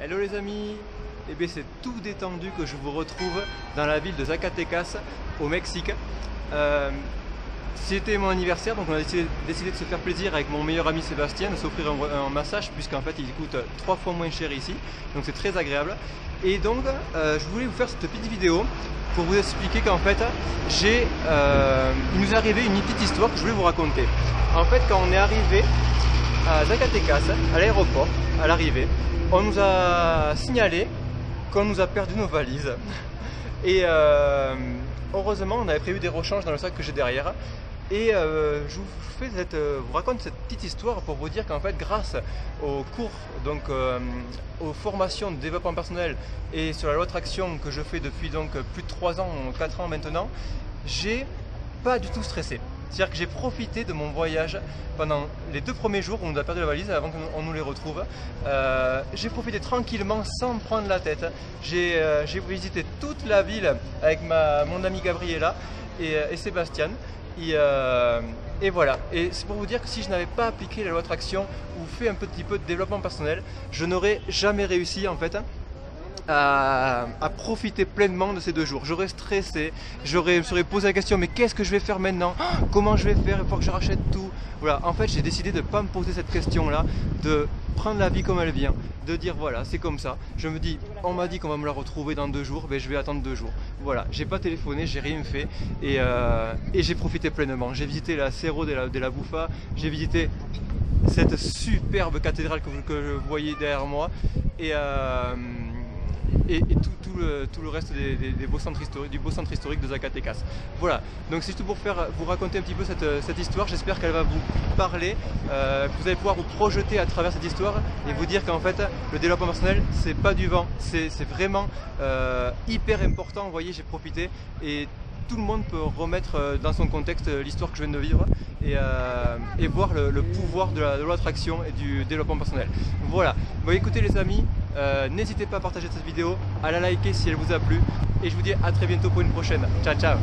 Hello les amis, eh bien c'est tout détendu que je vous retrouve dans la ville de Zacatecas au Mexique. C'était mon anniversaire, donc on a décidé de se faire plaisir avec mon meilleur ami Sébastien, de s'offrir un massage puisqu'en fait il coûte 3 fois moins cher ici, donc c'est très agréable. Et donc je voulais vous faire cette petite vidéo pour vous expliquer qu'en fait il nous est arrivé une petite histoire que je voulais vous raconter. En fait, quand on est arrivé à Zacatecas, à l'aéroport, à l'arrivée, on nous a signalé qu'on nous a perdu nos valises. Et heureusement, on avait prévu des rechanges dans le sac que j'ai derrière. Et je vous raconte cette petite histoire pour vous dire qu'en fait, grâce aux cours, donc aux formations de développement personnel et sur la loi de traction que je fais depuis donc plus de 3 ans, 4 ans maintenant, j'ai pas du tout stressé. C'est-à-dire que j'ai profité de mon voyage pendant les 2 premiers jours où on nous a perdu la valise avant qu'on nous les retrouve. J'ai profité tranquillement sans me prendre la tête. J'ai visité toute la ville avec mon ami Gabriela et Sébastien. Et voilà. Et c'est pour vous dire que si je n'avais pas appliqué la loi de traction ou fait un petit peu de développement personnel, je n'aurais jamais réussi en fait à profiter pleinement de ces 2 jours. J'aurais stressé, je me serais posé la question mais qu'est-ce que je vais faire maintenant? Comment je vais faire? Il faut que je rachète tout. Voilà, en fait j'ai décidé de ne pas me poser cette question là, de prendre la vie comme elle vient, de dire voilà c'est comme ça. Je me dis, on m'a dit qu'on va me la retrouver dans 2 jours, ben je vais attendre 2 jours. Voilà, j'ai pas téléphoné, j'ai rien fait et j'ai profité pleinement. J'ai visité la Cerro de la Bufa, j'ai visité cette superbe cathédrale que vous voyez derrière moi et tout le reste du beau centre historique de Zacatecas. Voilà, donc c'est tout pour vous raconter un petit peu cette histoire. J'espère qu'elle va vous parler, que vous allez pouvoir vous projeter à travers cette histoire et vous dire qu'en fait le développement personnel c'est pas du vent, c'est vraiment hyper important. Vous voyez, j'ai profité et tout le monde peut remettre dans son contexte l'histoire que je viens de vivre et voir le pouvoir de la loi d'attraction et du développement personnel. Voilà, bon, écoutez les amis, n'hésitez pas à partager cette vidéo, à la liker si elle vous a plu et je vous dis à très bientôt pour une prochaine. Ciao ciao.